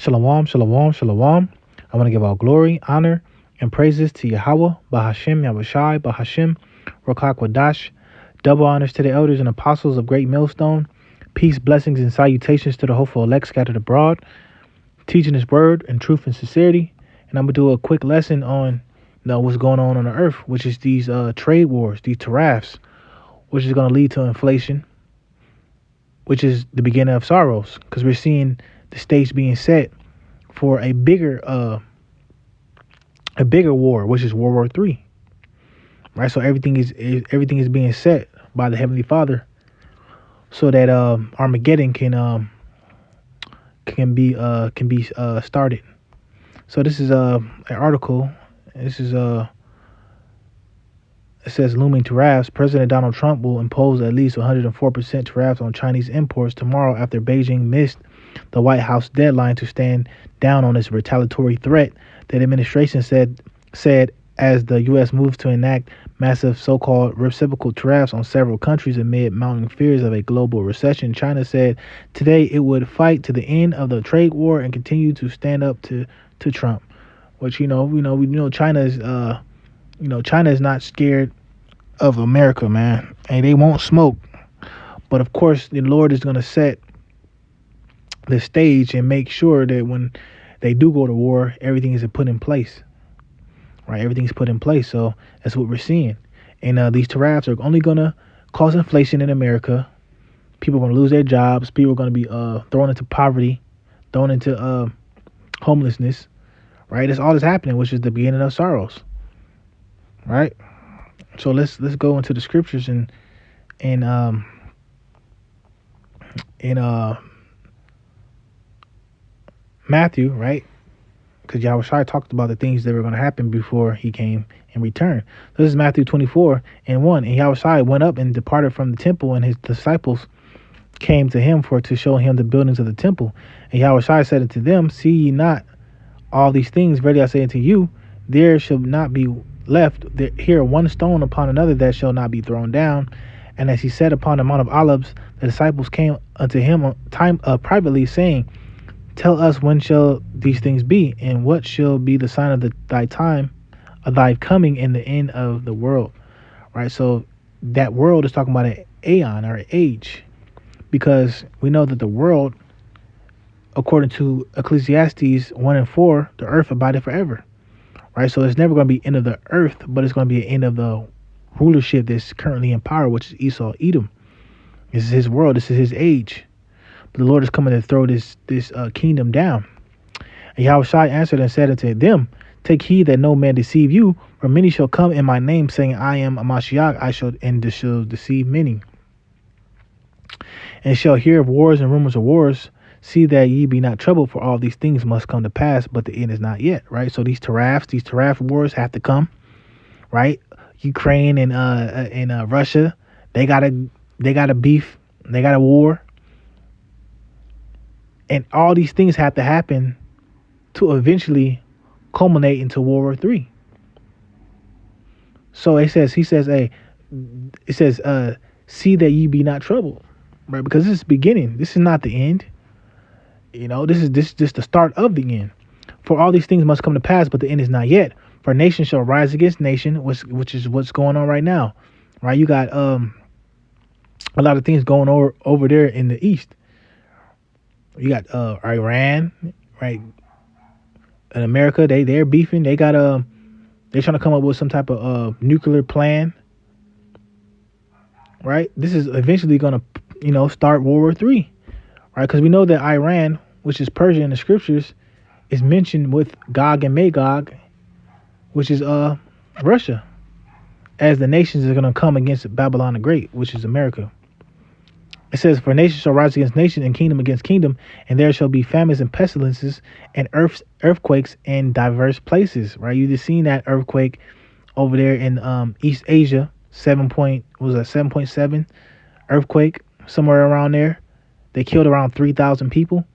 Shalom, shalom, shalom. I want to give all glory, honor, and praises to Yahweh, Bahashim, Yahushai, Bahashim, Rokak Wadash. Double honors to the elders and apostles of Great Millstone. Peace, blessings, and salutations to the hopeful elect scattered abroad. Teaching His word in truth and sincerity. And I'm going to do a quick lesson on what's going on the earth, which is these trade wars, these tariffs, which is going to lead to inflation, which is the beginning of sorrows, because we're seeing the stage being set for a bigger war, which is World War III. Right, so everything is being set by the Heavenly Father, so that Armageddon can be started. So this is an article. This is it says looming tariffs. President Donald Trump will impose at least 104% tariffs on Chinese imports tomorrow after Beijing missed the White House deadline to stand down on its retaliatory threat. The administration said as the U.S. moves to enact massive so-called reciprocal tariffs on several countries amid mounting fears of a global recession. China said today it would fight to the end of the trade war and continue to stand up to Trump. Which China is China is not scared of America, man, and they won't smoke. But of course, the Lord is going to set the stage and make sure that when they do go to war, everything is put in place. Right, everything's put in place. So that's what we're seeing. And these tariffs are only going to cause inflation in America. People are going to lose their jobs. People are going to be thrown into poverty, thrown into homelessness. Right, that's all that's happening, which is the beginning of sorrows. Right. So let's go into the scriptures and Matthew, right? Because Yahushua talked about the things that were going to happen before he came and returned. This is Matthew 24:1. And Yahushua went up and departed from the temple, and his disciples came to him to show him the buildings of the temple. And Yahushua said unto them, see ye not all these things? Verily I say unto you, there shall not be left here one stone upon another that shall not be thrown down. And as he sat upon the Mount of Olives, the disciples came unto him privately, saying, tell us, when shall these things be, and what shall be the sign of thy time, of thy coming, in the end of the world? Right. So that world is talking about an aeon or an age, because we know that the world, according to Ecclesiastes 1:4, the earth abideth forever. Right. So it's never going to be end of the earth, but it's going to be an end of the rulership that's currently in power, which is Esau, Edom. This is his world. This is his age. But the Lord is coming to throw this kingdom down. And Yahushua answered and said unto them, take heed that no man deceive you, for many shall come in my name, saying, I am a Mashiach, shall deceive many. And shall hear of wars and rumors of wars. See that ye be not troubled, for all these things must come to pass, but the end is not yet. Right. So these tariff wars have to come. Right. Ukraine and Russia, they got a beef, they got a war. And all these things have to happen to eventually culminate into World War III. So he says, see that ye be not troubled, right? Because this is the beginning. This is not the end. This is just the start of the end. For all these things must come to pass, but the end is not yet. For nation shall rise against nation, which is what's going on right now, right? You got a lot of things going over there in the east. You got Iran, right? In America, they're beefing. They got they're trying to come up with some type of nuclear plan, right? This is eventually going to, start World War III, right? Because we know that Iran, which is Persia in the scriptures, is mentioned with Gog and Magog, which is Russia, as the nations are going to come against Babylon the Great, which is America. It says, for nation shall rise against nation, and kingdom against kingdom, and there shall be famines and pestilences and earthquakes in diverse places. Right, you just seen that earthquake over there in East Asia, 7.7 earthquake, somewhere around there. They killed around 3,000 people.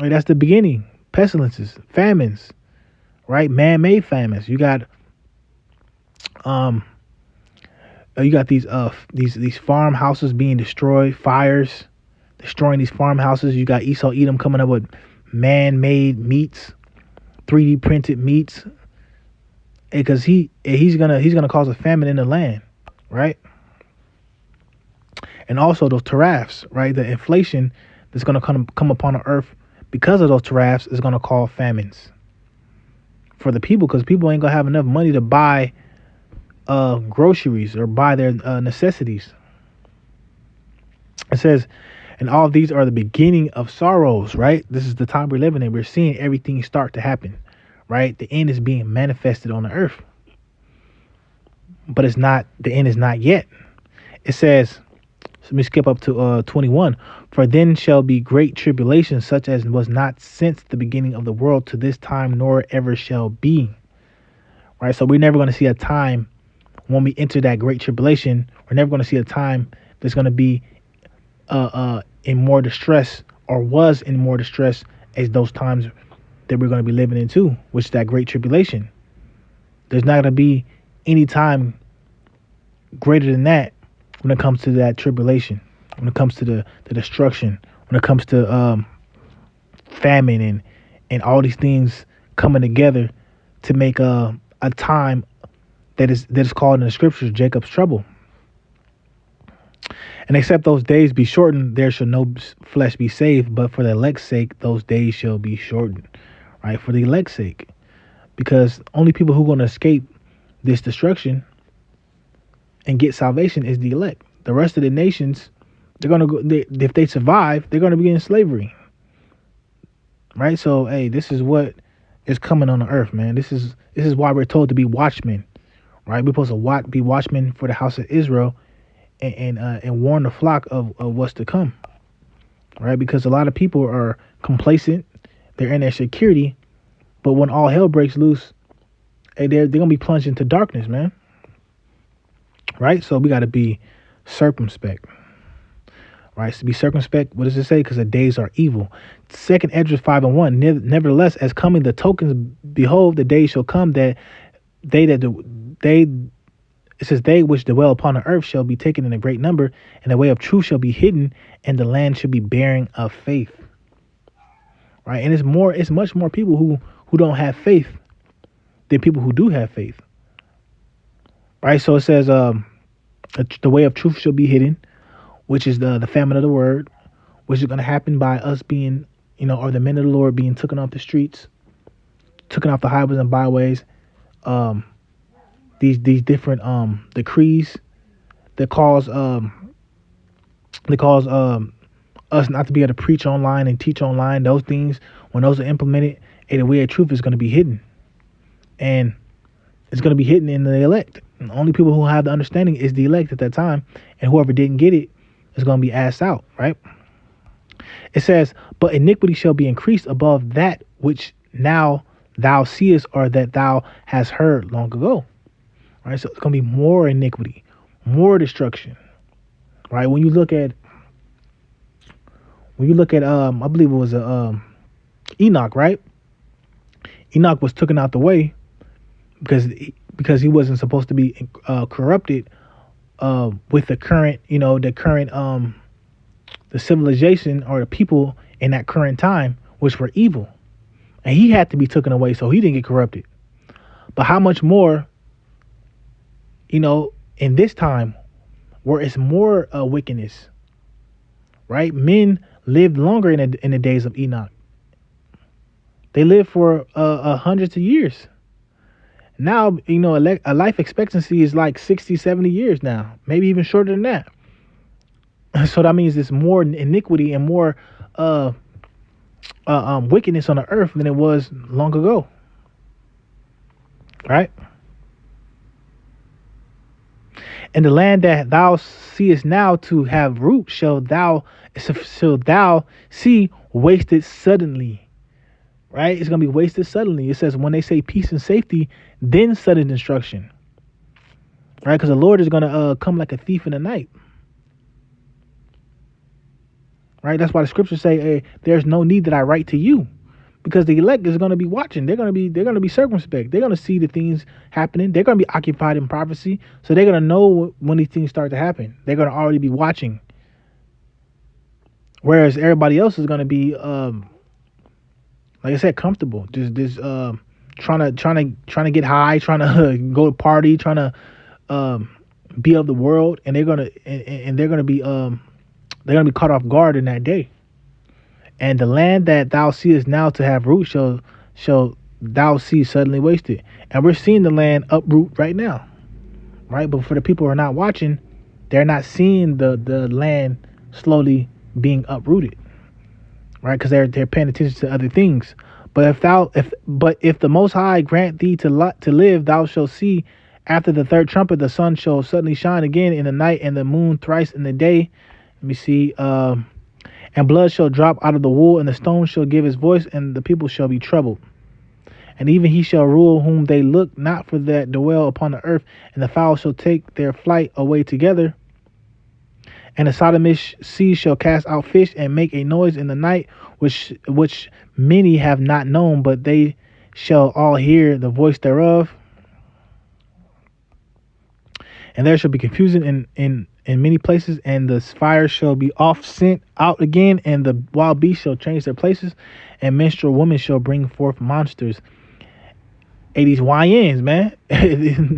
Right, that's the beginning. Pestilences, famines, right? Man-made famines. You got these farmhouses being destroyed, fires destroying these farmhouses. You got Esau, Edom coming up with man-made meats, 3D printed meats, because he's gonna cause a famine in the land, right? And also those tariffs, right? The inflation that's gonna come upon the earth because of those tariffs is gonna cause famines for the people, because people ain't gonna have enough money to buy groceries or buy their necessities. It says, and all of these are the beginning of sorrows, right? This is the time we're living in. We're seeing everything start to happen, right? The end is being manifested on the earth, but the end is not yet. It says, so let me skip up to 21. For then shall be great tribulation, such as was not since the beginning of the world to this time, nor ever shall be. Right? So we're never going to see a time when we enter that great tribulation. We're never going to see a time that's going to be in more distress, or was in more distress, as those times that we're going to be living into, which is that great tribulation. There's not going to be any time greater than that when it comes to that tribulation, when it comes to the destruction, when it comes to famine and all these things coming together to make a time that is called in the scriptures Jacob's trouble. And except those days be shortened, there shall no flesh be saved, but for the elect's sake, those days shall be shortened, right? For the elect's sake, because only people who are going to escape this destruction and get salvation is the elect. The rest of the nations, they're going to go, if they survive, they're going to be in slavery, right? So, hey, this is what is coming on the earth, man. This is why we're told to be watchmen, right? We're supposed to be watchmen for the house of Israel, and warn the flock of what's to come, right? Because a lot of people are complacent, they're in their security, but when all hell breaks loose, hey, they're gonna be plunged into darkness, man. Right? So we got to be circumspect, right? To be circumspect, what does it say? Because the days are evil. 2nd Esdras 5:1. Nevertheless, as coming the tokens, behold, the days shall come that it says, they which dwell upon the earth shall be taken in a great number, and the way of truth shall be hidden, and the land shall be barren of faith. Right? And it's much more people who don't have faith than people who do have faith. Right? So it says, the way of truth shall be hidden, which is the famine of the word, which is going to happen by us being, or the men of the Lord being taken off the streets, taken off the highways and byways, these different decrees that cause us not to be able to preach online and teach online. Those things, when those are implemented, the way of truth is going to be hidden, and it's going to be hidden in the elect. And the only people who have the understanding is the elect at that time, and whoever didn't get it is going to be asked out, right? It says, but iniquity shall be increased above that which now thou seest, or that thou hast heard long ago. Right? So it's going to be more iniquity, more destruction, right? When you look at I believe it was Enoch, right? Enoch was taken out the way because he wasn't supposed to be corrupted with the current, the civilization or the people in that current time, which were evil, and he had to be taken away so he didn't get corrupted. But how much more, in this time where it's more wickedness, right? Men lived longer in the days of Enoch. They lived for hundreds of years. Now, a life expectancy is like 60, 70 years now, maybe even shorter than that. So that means there's more iniquity and more wickedness on the earth than it was long ago, right? And the land that thou seest now to have root shall thou see wasted suddenly. Right? It's going to be wasted suddenly. It says when they say peace and safety, then sudden destruction. Right? Because the Lord is going to come like a thief in the night. Right? That's why the scriptures say, hey, there's no need that I write to you. Because the elect is going to be watching. They're going to be circumspect. They're going to see the things happening. They're going to be occupied in prophecy. So they're going to know when these things start to happen. They're going to already be watching. Whereas everybody else is going to be like I said, comfortable. Just trying to get high, trying to go to party, trying to be of the world, and they're gonna be caught off guard in that day. And the land that thou seest now to have root shall thou see suddenly wasted. And we're seeing the land uproot right now, right? But for the people who are not watching, they're not seeing the land slowly being uprooted, right? Because they're paying attention to other things. But if the Most High grant thee to live, thou shalt see after the third trumpet the sun shall suddenly shine again in the night, and the moon thrice in the day. Let me see. And blood shall drop out of the wool, and the stone shall give his voice, and the people shall be troubled. And even he shall rule whom they look not for that dwell upon the earth, and the fowls shall take their flight away together. And the Sodomish sea shall cast out fish and make a noise in the night, which many have not known, but they shall all hear the voice thereof. And there shall be confusion in many places, and the fire shall be oft sent out again, and the wild beasts shall change their places, and menstrual women shall bring forth monsters. Hey, these YNs, man.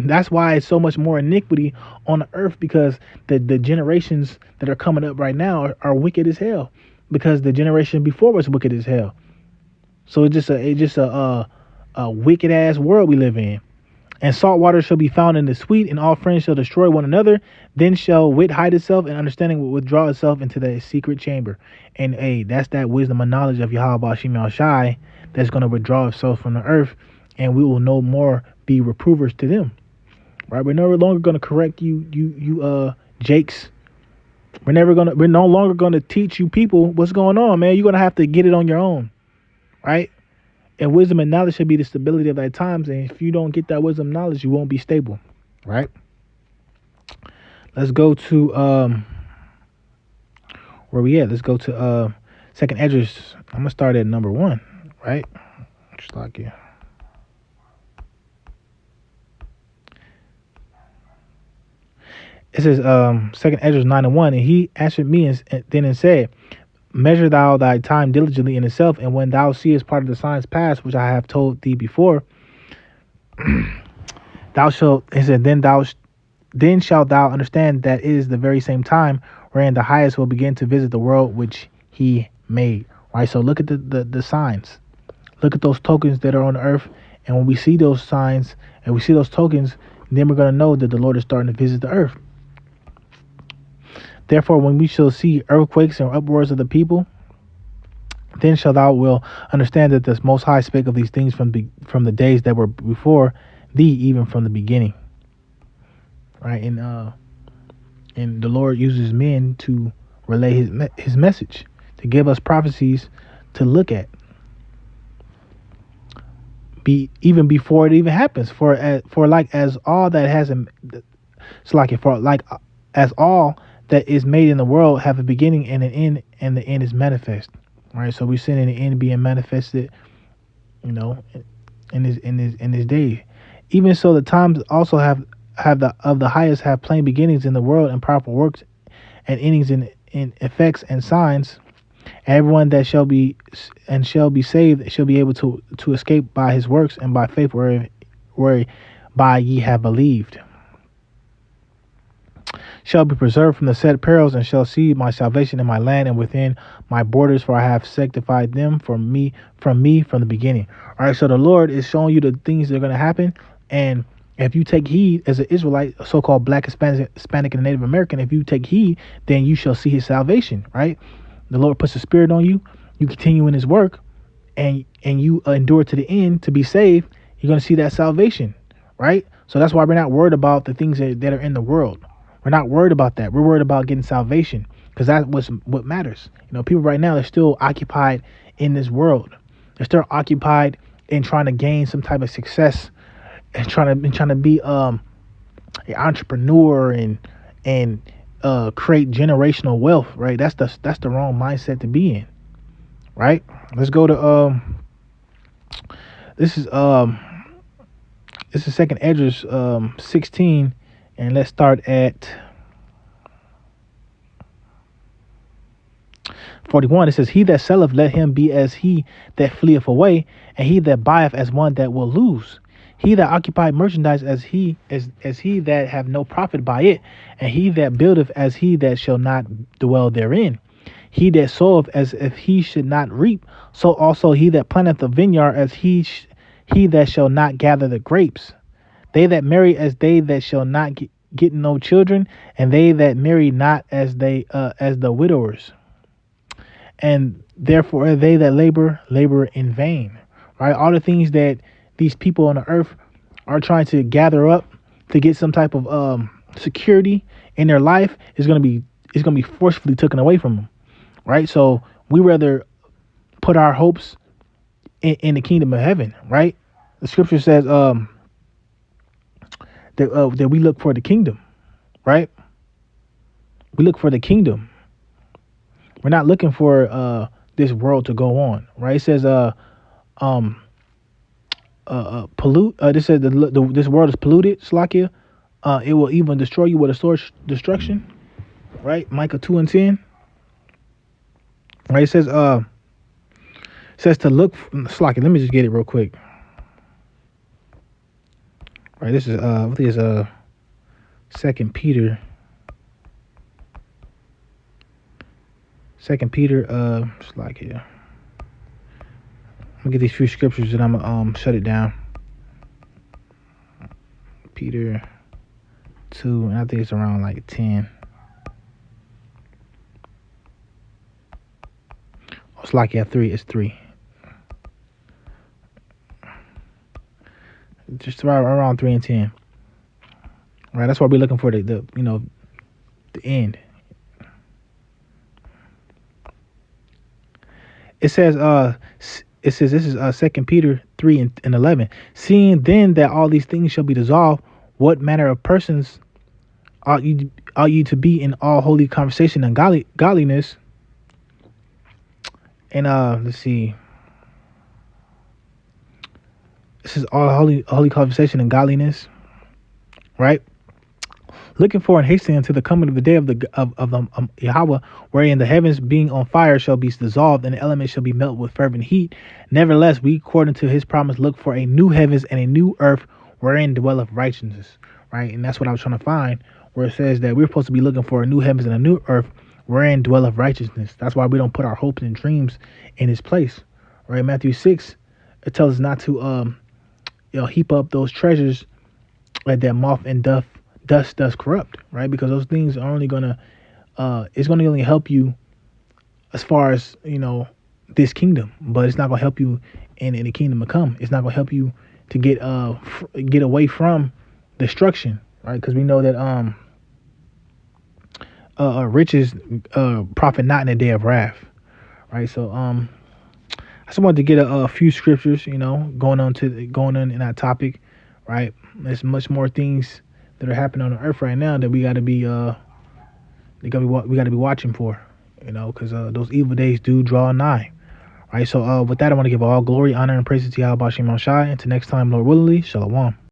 That's why it's so much more iniquity on the earth, because the generations that are coming up right now are wicked as hell, because the generation before was wicked as hell. So it's just a wicked ass world we live in. And salt water shall be found in the sweet, and all friends shall destroy one another. Then shall wit hide itself, and understanding will withdraw itself into the secret chamber. And hey, that's that wisdom and knowledge of Yahweh Shemi Shai that's going to withdraw itself from the earth, and we will no more be reprovers to them. Right? We're no longer going to correct you Jakes. We're no longer gonna teach you people what's going on, man. You're gonna have to get it on your own. Right? And wisdom and knowledge should be the stability of thy times. And if you don't get that wisdom and knowledge, you won't be stable. Right? Let's go to where we at? Let's go to Second Esdras. I'm gonna start at number 1, right? Just like you. It says Second Esdras 9:1, and he answered me and said, measure thou thy time diligently in itself, and when thou seest part of the signs past, which I have told thee before, thou shalt, he said, then shalt thou understand that it is the very same time wherein the highest will begin to visit the world which he made. Right? So look at the signs. Look at those tokens that are on the earth, and when we see those signs and we see those tokens, then we're going to know that the Lord is starting to visit the earth. Therefore, when we shall see earthquakes and uproars of the people, then shall thou will understand that the Most High spake of these things from the days that were before thee, even from the beginning. Right, and the Lord uses men to relay his message, to give us prophecies to look at, even before it even happens. As all that is made in the world have a beginning and an end, and the end is manifest. Right, so we're seeing the end being manifested, in this day. Even so, the times also have the highest have plain beginnings in the world, and powerful works and endings in effects and signs. Everyone that shall be saved shall be able to escape by his works and by faith whereby ye have believed, shall be preserved from the said perils, and shall see my salvation in my land and within my borders, for I have sanctified them from me from the beginning. All right, so the Lord is showing you the things that are going to happen, and if you take heed as an Israelite, so-called Black, Hispanic, and Native American, if you take heed, then you shall see his salvation. Right? The Lord puts a spirit on you. You continue in his work, and you endure to the end to be saved. You're going to see that salvation. Right? So that's why we're not worried about the things that are in the world. We're not worried about that. We're worried about getting salvation, because that's what matters. People right now, they're still occupied in this world. They're still occupied in trying to gain some type of success, and trying to be an entrepreneur and create generational wealth. Right? That's the wrong mindset to be in. Right? Let's go to this is Second Esdras 16. And let's start at 41, it says, he that selleth, let him be as he that fleeth away, and he that buyeth as one that will lose. He that occupied merchandise as he that have no profit by it, and he that buildeth as he that shall not dwell therein. He that soweth as if he should not reap, so also he that planteth the vineyard as he that shall not gather the grapes. They that marry as they that shall not get no children, and they that marry not as the widowers. And therefore they that labor in vain. Right? All the things that these people on the earth are trying to gather up to get some type of security in their life is gonna be forcefully taken away from them. Right? So we rather put our hopes in the kingdom of heaven. Right? The scripture says that we look for the kingdom. Right? We look for the kingdom. We're not looking for this world to go on, right? It says pollute. This says this world is polluted, Slakia. It will even destroy you with a sword destruction, right? Micah 2:10. Right? It says to look, Slakia. Let me just get it real quick. Right? This is I think it's 2 Peter. 2 Peter, just like here. I'm gonna get these few scriptures and I'm gonna shut it down. Peter 2, and I think it's around like 10. Oh, it's like 3. It's 3. Just around 3 and 10. Right, that's why we're looking for the end. It says this is 2 Peter 3 and 11. Seeing then that all these things shall be dissolved, what manner of persons ought you to be in all holy conversation and godliness? And let's see. This is all holy conversation and godliness, right? Looking for and hastening unto the coming of the day of the Yahweh, wherein the heavens being on fire shall be dissolved, and the elements shall be melted with fervent heat. Nevertheless, we, according to his promise, look for a new heavens and a new earth, wherein dwelleth righteousness. Right, and that's what I was trying to find, where it says that we're supposed to be looking for a new heavens and a new earth, wherein dwelleth righteousness. That's why we don't put our hopes and dreams in his place. Right, Matthew 6, it tells us not to heap up those treasures like that moth and dust does corrupt, right? Because those things are only gonna it's gonna only help you as far as this kingdom, but it's not gonna help you in the kingdom to come. It's not gonna help you to get away from destruction, right? Because we know that riches profit not in the day of wrath, right? So I just wanted to get a few scriptures, going on in that topic, right? There's much more things that are happening on the earth right now that we got to be watching for, because those evil days do draw nigh, right? So with that, I want to give all glory, honor, and praise to Yahweh Shem Shai. Until next time, Lord willingly, Shalom.